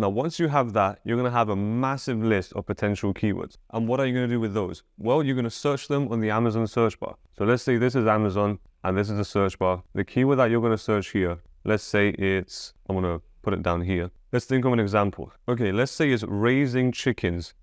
Now, once you have that, you're going to have a massive list of potential keywords. And what are you going to do with those? Well, you're going to search them on the Amazon search bar. So let's say this is Amazon and this is the search bar. The keyword that you're going to search here, let's say it's, I'm going to put it down here. Let's think of an example. Okay, let's say it's raising chickens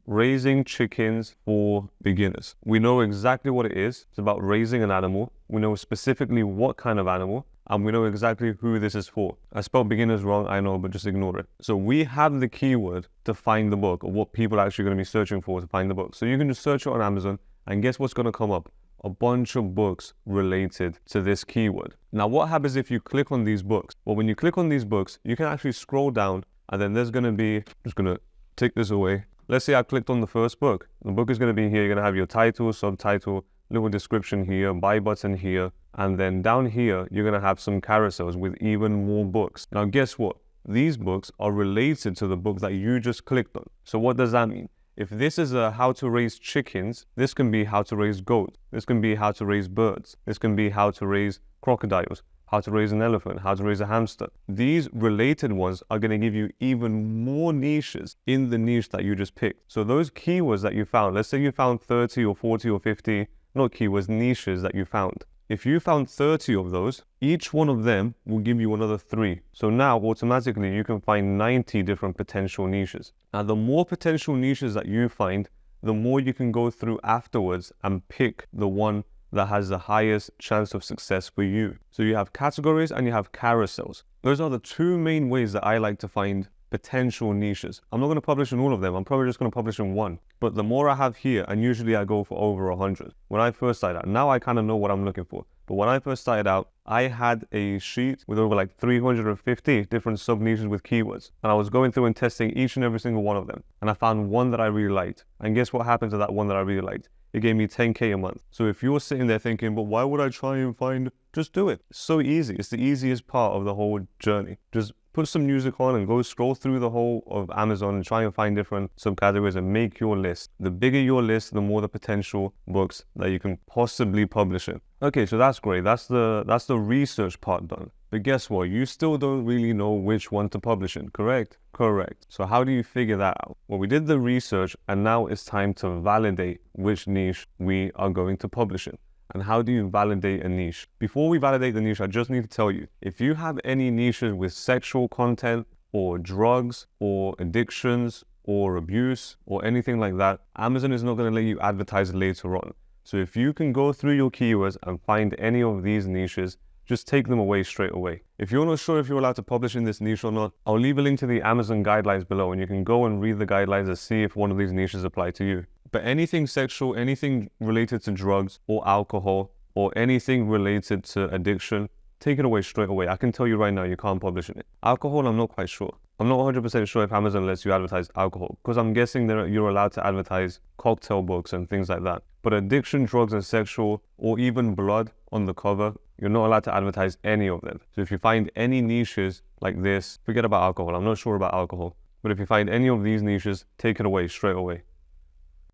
for beginners. We know exactly what it is. It's about raising an animal. We know specifically what kind of animal, and we know exactly who this is for. I spelled beginners wrong, I know, but just ignore it. So we have the keyword to find the book, or what people are actually going to be searching for to find the book. So you can just search it on Amazon, and guess what's going to come up? A bunch of books related to this keyword. Now, what happens if you click on these books? Well, when you click on these books, you can actually scroll down, and then there's going to be, just going to take this away. Let's say I clicked on the first book. The book is going to be here. You're going to have your title, subtitle, little description here, buy button here, and then down here, you're going to have some carousels with even more books. Now, guess what? These books are related to the book that you just clicked on. So what does that mean? If this is a how to raise chickens, this can be how to raise goats. This can be how to raise birds. This can be how to raise crocodiles, how to raise an elephant, how to raise a hamster. These related ones are going to give you even more niches in the niche that you just picked. So those keywords that you found, let's say you found 30 or 40 or 50, not keywords, niches that you found. If you found 30 of those, each one of them will give you another 3. So now automatically you can find 90 different potential niches. Now, the more potential niches that you find, the more you can go through afterwards and pick the one that has the highest chance of success for you. So you have categories and you have carousels. Those are the 2 main ways that I like to find potential niches. I'm not going to publish in all of them. I'm probably just going to publish in one. But the more I have here, and usually I go for over 100. When I first started out, now I kind of know what I'm looking for. But when I first started out, I had a sheet with over like 350 different sub niches with keywords. And I was going through and testing each and every single one of them. And I found one that I really liked. And guess what happened to that one that I really liked? It gave me 10K a month. So if you're sitting there thinking, but why would I try and find, just do it. It's so easy. It's the easiest part of the whole journey. Just put some music on and go scroll through the whole of Amazon and try and find different subcategories and make your list. The bigger your list, the more the potential books that you can possibly publish in. Okay, so that's great. That's the research part done. But guess what? You still don't really know which one to publish in, correct? Correct. So how do you figure that out? Well, we did the research and now it's time to validate which niche we are going to publish in. And how do you validate a niche? Before we validate the niche, I just need to tell you, if you have any niches with sexual content or drugs or addictions or abuse or anything like that, Amazon is not going to let you advertise later on. So if you can go through your keywords and find any of these niches, just take them away straight away. If you're not sure if you're allowed to publish in this niche or not, I'll leave a link to the Amazon guidelines below and you can go and read the guidelines and see if one of these niches apply to you. But anything sexual, anything related to drugs or alcohol or anything related to addiction, take it away straight away. I can tell you right now, you can't publish in it. Alcohol, I'm not quite sure. I'm not 100% sure if Amazon lets you advertise alcohol because I'm guessing that you're allowed to advertise cocktail books and things like that. But addiction, drugs and sexual, or even blood on the cover, you're not allowed to advertise any of them. So if you find any niches like this, forget about alcohol. I'm not sure about alcohol. But if you find any of these niches, take it away straight away.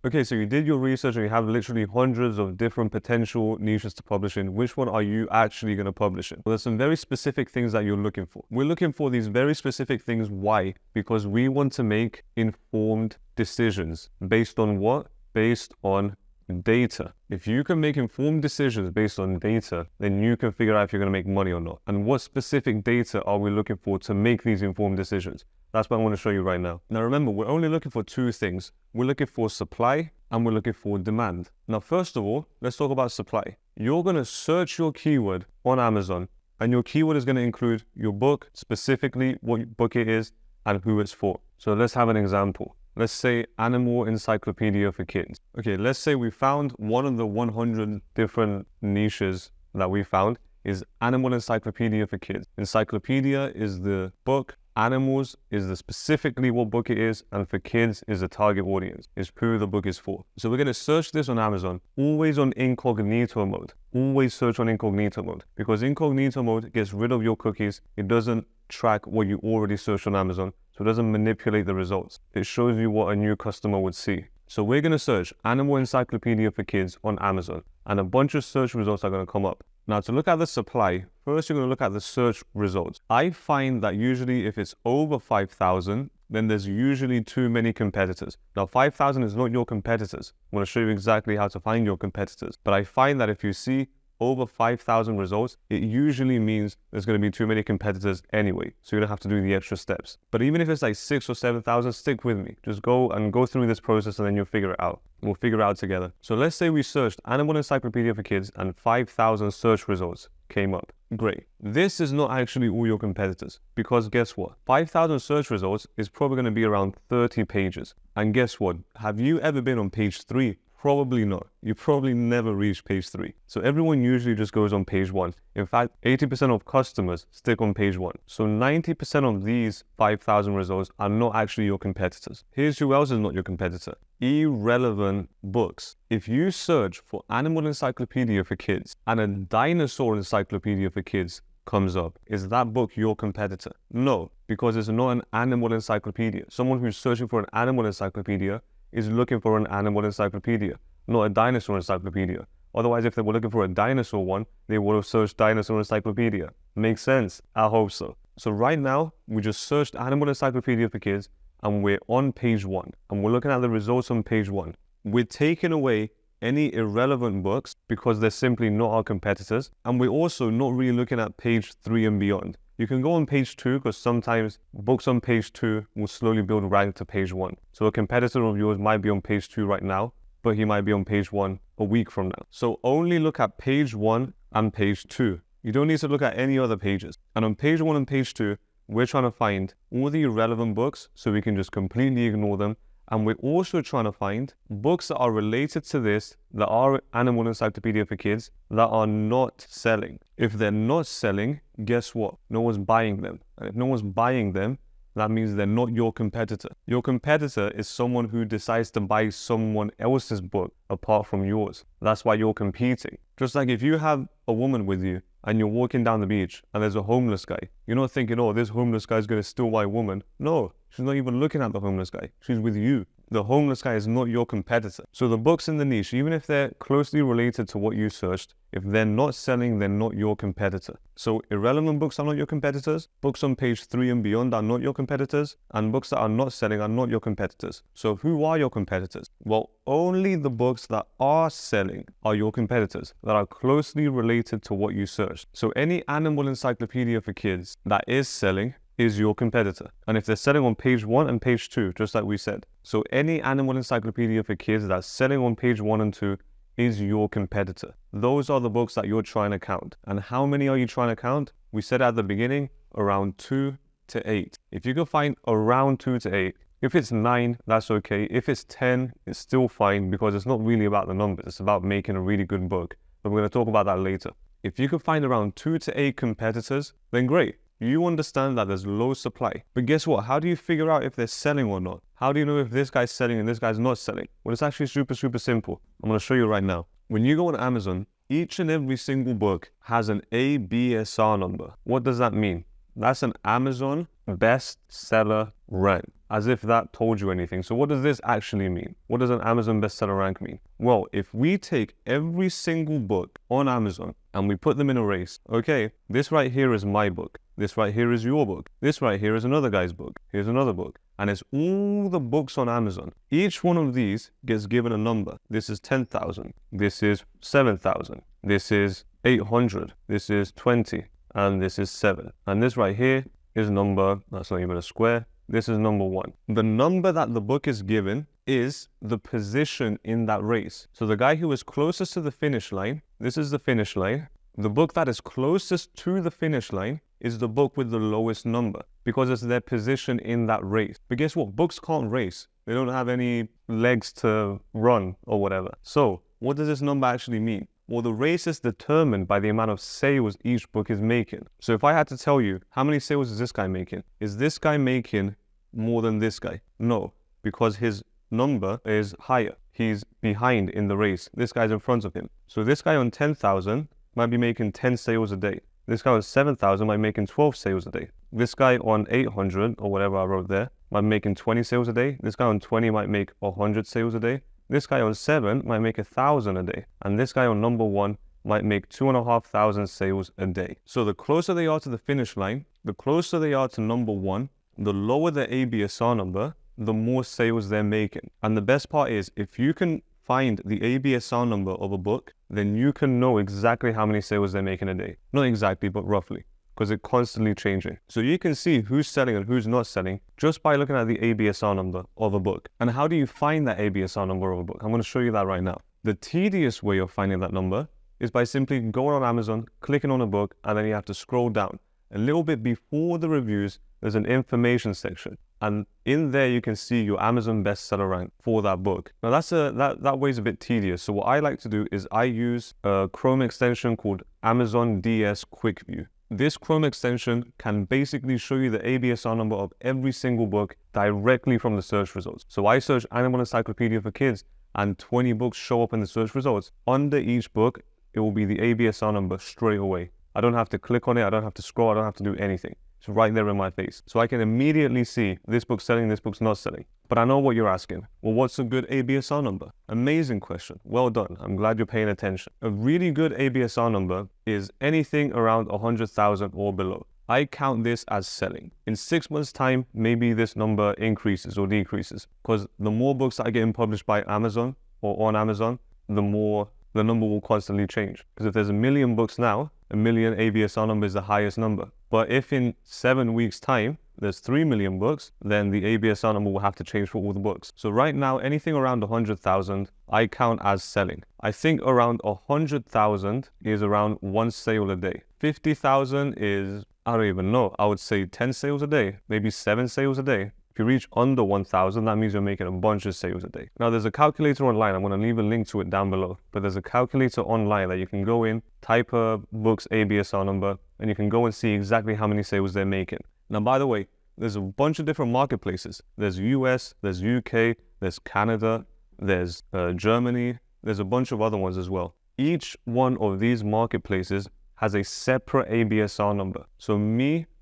Okay, so you did your research and you have literally hundreds of different potential niches to publish in. Which one are you actually going to publish in? Well, there's some very specific things that you're looking for. We're looking for these very specific things. Why? Because we want to make informed decisions. Based on what? Based on data. If you can make informed decisions based on data, then you can figure out if you're going to make money or not. And what specific data are we looking for to make these informed decisions? That's what I want to show you right now. Now remember, we're only looking for 2 things. We're looking for supply and we're looking for demand. Now, first of all, let's talk about supply. You're going to search your keyword on Amazon and your keyword is going to include your book, specifically what book it is and who it's for. So let's have an example. Let's say animal encyclopedia for kids. Okay, let's say we found one of the 100 different niches that we found is animal encyclopedia for kids. Encyclopedia is the book, animals is the specifically what book it is, and for kids is the target audience, is who the book is for. So we're going to search this on Amazon, always on incognito mode. Always search on incognito mode because incognito mode gets rid of your cookies. It doesn't track what you already searched on Amazon. So it doesn't manipulate the results. It shows you what a new customer would see. So we're going to search Animal Encyclopedia for Kids on Amazon and a bunch of search results are going to come up. Now to look at the supply, first you're going to look at the search results. I find that usually if it's over 5,000 then there's usually too many competitors. Now, 5,000 is not your competitors. I'm going to show you exactly how to find your competitors. But I find that if you see over 5,000 results, it usually means there's going to be too many competitors anyway. So you don't have to do the extra steps. But even if it's like 6,000 or 7,000, stick with me. Just go through this process and then you'll figure it out. We'll figure it out together. So let's say we searched Animal Encyclopedia for Kids and 5,000 search results came up. Great. This is not actually all your competitors, because guess what? 5,000 search results is probably going to be around 30 pages. And guess what? Have you ever been on page 3? Probably not. You probably never reach page 3. So everyone usually just goes on page 1. In fact, 80% of customers stick on page 1. So 90% of these 5,000 results are not actually your competitors. Here's who else is not your competitor. Irrelevant books. If you search for Animal Encyclopedia for Kids and a Dinosaur Encyclopedia for Kids comes up, is that book your competitor? No, because it's not an animal encyclopedia. Someone who's searching for an animal encyclopedia is looking for an animal encyclopedia, not a dinosaur encyclopedia. Otherwise, if they were looking for a dinosaur one, they would have searched dinosaur encyclopedia. Makes sense? I hope so. So right now, we just searched Animal Encyclopedia for Kids and we're on page 1 and we're looking at the results on page 1. We're taking away any irrelevant books because they're simply not our competitors. And we're also not really looking at page 3 and beyond. You can go on page 2 because sometimes books on page 2 will slowly build rank to page 1. So a competitor of yours might be on page 2 right now, but he might be on page 1 a week from now. So only look at page 1 and page 2. You don't need to look at any other pages. And on page 1 and page 2, we're trying to find all the irrelevant books so we can just completely ignore them. And we're also trying to find books that are related to this, that are Animal Encyclopedia for Kids, that are not selling. If they're not selling, guess what? No one's buying them. And if no one's buying them, that means they're not your competitor. Your competitor is someone who decides to buy someone else's book apart from yours. That's why you're competing. Just like if you have a woman with you and you're walking down the beach and there's a homeless guy, you're not thinking, oh, this homeless guy is going to steal my woman. No, she's not even looking at the homeless guy. She's with you. The homeless guy is not your competitor. So the books in the niche, even if they're closely related to what you searched, if they're not selling, they're not your competitor. So irrelevant books are not your competitors. Books on page 3 and beyond are not your competitors. And books that are not selling are not your competitors. So who are your competitors? Well, only the books that are selling are your competitors, that are closely related to what you searched. So any Animal Encyclopedia for Kids that is selling is your competitor. And if they're selling on page 1 and page 2, just like we said. So any Animal Encyclopedia for Kids that's selling on page 1 and 2 is your competitor. Those are the books that you're trying to count. And how many are you trying to count? We said at the beginning, around 2 to 8. If you can find around 2 to 8, if it's 9, that's okay. If it's 10, it's still fine because it's not really about the numbers. It's about making a really good book. But we're going to talk about that later. If you can find around 2 to 8 competitors, then great. You understand that there's low supply. But guess what? How do you figure out if they're selling or not? How do you know if this guy's selling and this guy's not selling? Well, it's actually super simple. I'm going to show you right now. When you go on Amazon, each and every single book has an ABSR number. What does that mean? That's an Amazon bestseller rank, as if that told you anything. So what does this actually mean? What does an Amazon bestseller rank mean? Well, if we take every single book on Amazon and we put them in a race, okay, this right here is my book. This right here is your book. This right here is another guy's book. Here's another book. And it's all the books on Amazon. Each one of these gets given a number. This is 10,000. This is 7,000. This is 800. This is 20. And this is 7. And this right here is number, that's not even a square. This is number 1. The number that the book is given is the position in that race. So the guy who is closest to the finish line, this is the finish line. The book that is closest to the finish line is the book with the lowest number because it's their position in that race. But guess what? Books can't race. They don't have any legs to run or whatever. So what does this number actually mean? Well, the race is determined by the amount of sales each book is making. So if I had to tell you, how many sales is this guy making? Is this guy making more than this guy? No, because his number is higher. He's behind in the race. This guy's in front of him. So this guy on 10,000 might be making 10 sales a day. This guy on 7,000 might be making 12 sales a day. This guy on 800 or whatever I wrote there might be making 20 sales a day. This guy on 20 might make 100 sales a day. This guy on 7 might make 1,000 a day. And this guy on number 1 might make 2,500 sales a day. So the closer they are to the finish line, the closer they are to number 1, the lower the ABSR number, the more sales they're making. And the best part is, if you can find the ABSR number of a book, then you can know exactly how many sales they're making a day. Not exactly, but roughly, because it's constantly changing. So you can see who's selling and who's not selling just by looking at the ABSR number of a book. And how do you find that ABSR number of a book? I'm going to show you that right now. The tedious way of finding that number is by simply going on Amazon, clicking on a book, and then you have to scroll down. A little bit before the reviews, there's an information section. And in there, you can see your Amazon bestseller rank for that book. Now, that way's a bit tedious. So what I like to do is I use a Chrome extension called Amazon DS Quick View. This Chrome extension can basically show you the ABSR number of every single book directly from the search results. So I search Animal Encyclopedia for Kids, and 20 books show up in the search results. Under each book, it will be the ABSR number straight away. I don't have to click on it, I don't have to scroll, I don't have to do anything. It's right there in my face. So I can immediately see this book's selling, this book's not selling. But I know what you're asking. Well, what's a good ABSR number? Amazing question. Well done. I'm glad you're paying attention. A really good ABSR number is anything around 100,000 or below. I count this as selling. In 6 months' time, maybe this number increases or decreases, because the more books that are getting published by Amazon or on Amazon, the more the number will constantly change. Because if there's 1 million books now, 1 million ABSR number is the highest number. But if in 7 weeks' time, there's 3 million books, then the ABSR number will have to change for all the books. So right now, anything around 100,000, I count as selling. I think around 100,000 is around 1 sale a day. 50,000 is, I don't even know, I would say 10 sales a day, maybe 7 sales a day. If you reach under 1,000, that means you're making a bunch of sales a day. Now, there's a calculator online. I'm going to leave a link to it down below. But there's a calculator online that you can go in, type a book's ABSR number, and you can go and see exactly how many sales they're making. Now, by the way, there's a bunch of different marketplaces. There's US, there's UK, there's Canada, there's Germany. There's a bunch of other ones as well. Each one of these marketplaces has a separate ABSR number. So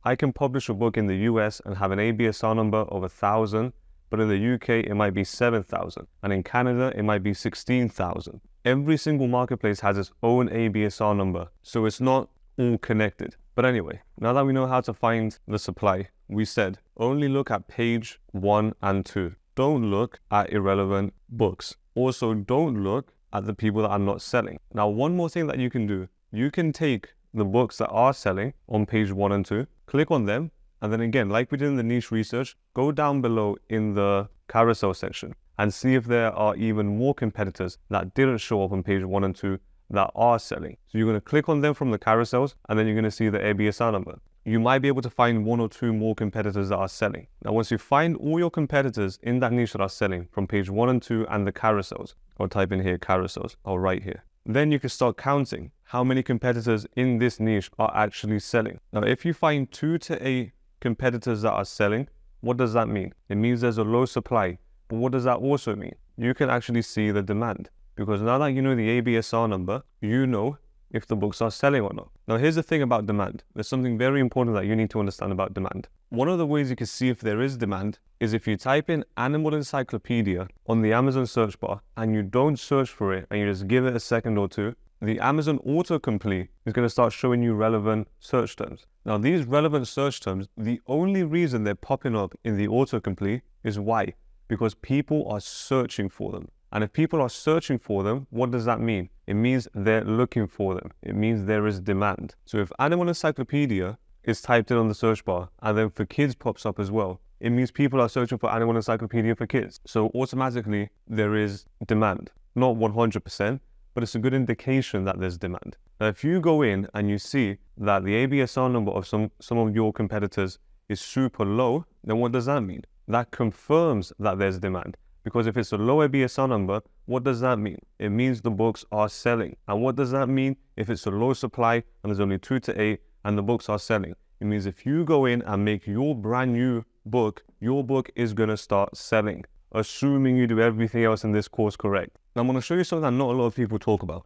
I can publish a book in the US and have an ABSR number of 1,000, but in the UK, it might be 7,000. And in Canada, it might be 16,000. Every single marketplace has its own ABSR number, so it's not all connected. But anyway, now that we know how to find the supply, we said only look at page 1 and 2. Don't look at irrelevant books. Also, don't look at the people that are not selling. Now, one more thing that you can do, you can take the books that are selling on page 1 and 2, click on them, and then again, like we did in the niche research, go down below in the carousel section and see if there are even more competitors that didn't show up on page 1 and 2 that are selling. So you're going to click on them from the carousels, and then you're going to see the ABSR number. You might be able to find 1 or 2 more competitors that are selling. Now, once you find all your competitors in that niche that are selling from page 1 and 2 and the carousels, I'll type in here carousels, I'll write here. Then you can start counting how many competitors in this niche are actually selling. Now, if you find 2 to 8 competitors that are selling, what does that mean? It means there's a low supply. But what does that also mean? You can actually see the demand. Because now that you know the ABSR number, you know if the books are selling or not. Now, here's the thing about demand. There's something very important that you need to understand about demand. One of the ways you can see if there is demand is if you type in Animal Encyclopedia on the Amazon search bar and you don't search for it and you just give it a second or two, the Amazon autocomplete is going to start showing you relevant search terms. Now, these relevant search terms, the only reason they're popping up in the autocomplete is why? Because people are searching for them. And if people are searching for them, what does that mean? It means they're looking for them. It means there is demand. So if Animal Encyclopedia is typed in on the search bar and then for kids pops up as well, it means people are searching for Animal Encyclopedia for kids. So automatically there is demand. Not 100%, but it's a good indication that there's demand. Now, if you go in and you see that the ABSR number of some of your competitors is super low, then what does that mean? That confirms that there's demand. Because if it's a low ABSR number, what does that mean? It means the books are selling. And what does that mean if it's a low supply and there's only 2 to 8 and the books are selling? It means if you go in and make your brand new book, your book is going to start selling, assuming you do everything else in this course correct. Now, I'm going to show you something that not a lot of people talk about.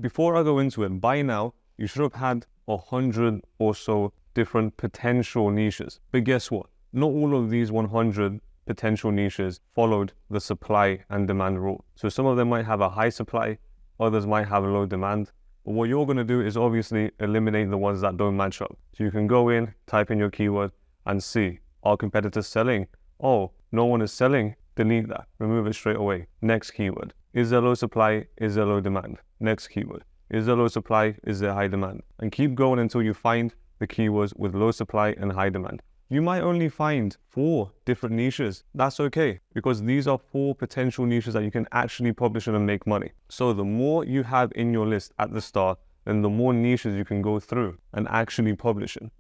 Before I go into it, by now, you should have had 100 or so different potential niches. But guess what? Not all of these 100 potential niches followed the supply and demand rule. So some of them might have a high supply, others might have a low demand. But what you're going to do is obviously eliminate the ones that don't match up. So you can go in, type in your keyword and see Are competitors selling? Oh, no one is selling. Delete that. Remove it straight away. Next keyword. Is there low supply? Is there low demand? Next keyword. Is there low supply? Is there high demand? And keep going until you find the keywords with low supply and high demand. You might only find 4 different niches. That's okay, because these are 4 potential niches that you can actually publish in and make money. So the more you have in your list at the start, then the more niches you can go through and actually publish in.